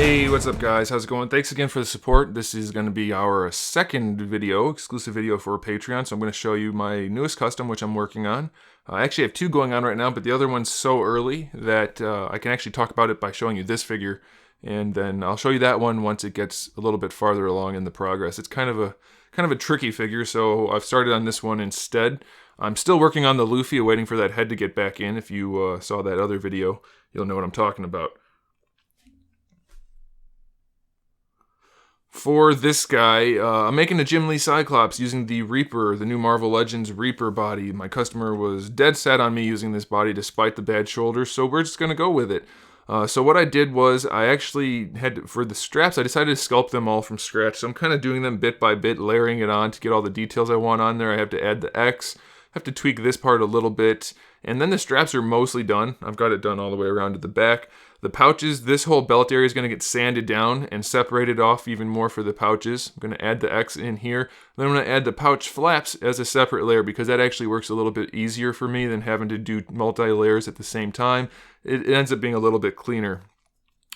Hey, what's up guys? How's it going? Thanks again for the support. This is going to be our second video, exclusive video for Patreon. So I'm going to show you my newest custom, which I'm working on. I actually have two going on right now, but the other one's so early that I can actually talk about it by showing you this figure. And then I'll show you that one once it gets a little bit farther along in the progress. It's kind of a tricky figure, so I've started on this one instead. I'm still working on the Luffy, waiting for that head to get back in. If you saw that other video, you'll know what I'm talking about. For this guy, I'm making a Jim Lee Cyclops using the Reaper, the new Marvel Legends Reaper body. My customer was dead set on me using this body despite the bad shoulder, so we're just going to go with it. So what I did was, I actually had, for the straps, I decided to sculpt them all from scratch. So I'm kind of doing them bit by bit, layering it on to get all the details I want on there. I have to add the X, have to tweak this part a little bit, and then the straps are mostly done. I've got it done all the way around to the back. The pouches, this whole belt area is going to get sanded down and separated off even more for the pouches. I'm going to add the X in here. Then I'm going to add the pouch flaps as a separate layer because that actually works a little bit easier for me than having to do multi-layers at the same time. It ends up being a little bit cleaner.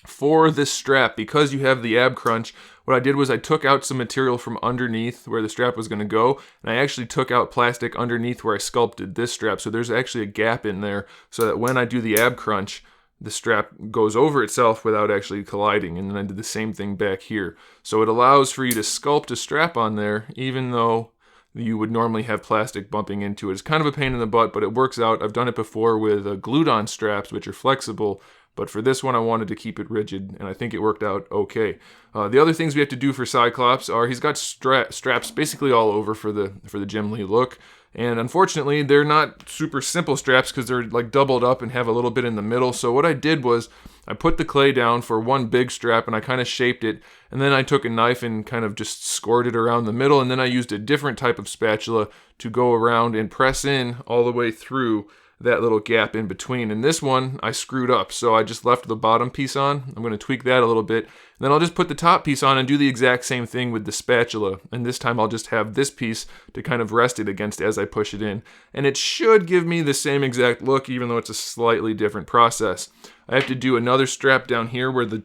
For this strap, because you have the ab crunch, what I did was I took out some material from underneath where the strap was going to go, and I actually took out plastic underneath where I sculpted this strap. So there's actually a gap in there so that when I do the ab crunch, the strap goes over itself without actually colliding. And then I did the same thing back here. So it allows for you to sculpt a strap on there even though you would normally have plastic bumping into it. It's kind of a pain in the butt, but it works out. I've done it before with glued-on straps, which are flexible, but for this one I wanted to keep it rigid, and I think it worked out okay. The other things we have to do for Cyclops are he's got straps basically all over for the Jim Lee look. And unfortunately, they're not super simple straps because they're like doubled up and have a little bit in the middle. So what I did was I put the clay down for one big strap and I kind of shaped it. And then I took a knife and kind of just scored it around the middle. And then I used a different type of spatula to go around and press in all the way through that little gap in between. And this one I screwed up, so I just left the bottom piece on. I'm going to tweak that a little bit. Then I'll just put the top piece on and do the exact same thing with the spatula. And this time I'll just have this piece to kind of rest it against as I push it in. And it should give me the same exact look, even though it's a slightly different process. I have to do another strap down here where the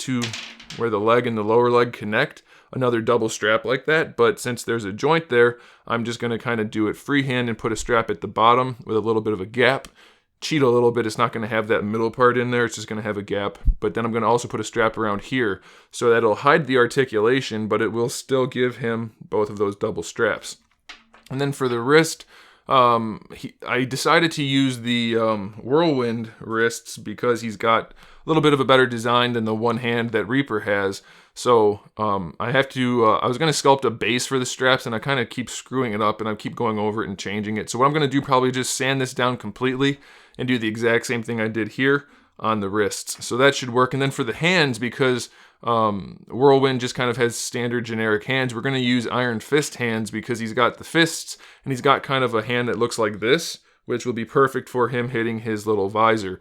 leg and the lower leg connect. Another double strap like that, but since there's a joint there, I'm just going to kind of do it freehand and put a strap at the bottom with a little bit of a gap. Cheat a little bit, it's not going to have that middle part in there, it's just going to have a gap. But then I'm going to also put a strap around here so that it'll hide the articulation, but it will still give him both of those double straps. And then for the wrist, I decided to use the whirlwind wrists because he's got a little bit of a better design than the one hand that Reaper has. So I have to, I was going to sculpt a base for the straps, and I kind of keep screwing it up and I keep going over it and changing it. So what I'm going to do, probably just sand this down completely and do the exact same thing I did here on the wrists. So that should work. And then for the hands, because Whirlwind just kind of has standard generic hands, we're going to use Iron Fist hands because he's got the fists and he's got kind of a hand that looks like this, which will be perfect for him hitting his little visor.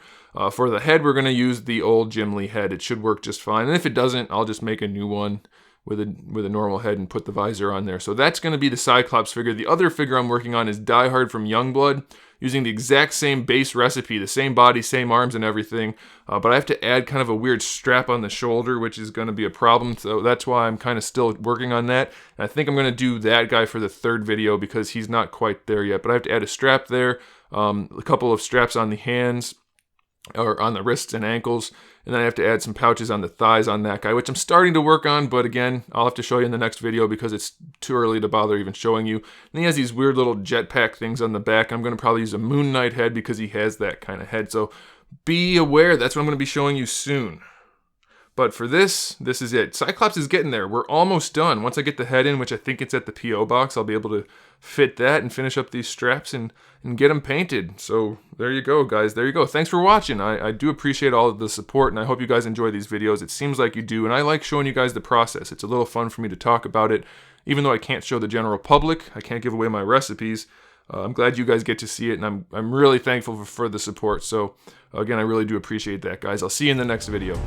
For the head, we're going to use the old Jim Lee head. It should work just fine. And if it doesn't, I'll just make a new one with a normal head and put the visor on there. So that's going to be the Cyclops figure. The other figure I'm working on is Die Hard from Youngblood, using the exact same base recipe, the same body, same arms and everything. But I have to add kind of a weird strap on the shoulder, which is going to be a problem. So that's why I'm kind of still working on that. And I think I'm going to do that guy for the third video because he's not quite there yet. But I have to add a strap there, a couple of straps on the hands, or on the wrists and ankles, and then I have to add some pouches on the thighs on that guy, which I'm starting to work on, but again, I'll have to show you in the next video because it's too early to bother even showing you. And he has these weird little jetpack things on the back. I'm going to probably use a Moon Knight head because he has that kind of head, so be aware, that's what I'm going to be showing you soon. But for this is it. Cyclops is getting there. We're almost done. Once I get the head in, which I think it's at the P.O. box, I'll be able to fit that and finish up these straps and get them painted. So there you go, guys. There you go. Thanks for watching. I do appreciate all of the support, and I hope you guys enjoy these videos. It seems like you do, and I like showing you guys the process. It's a little fun for me to talk about it. Even though I can't show the general public, I can't give away my recipes. I'm glad you guys get to see it, and I'm really thankful for the support. So again, I really do appreciate that, guys. I'll see you in the next video.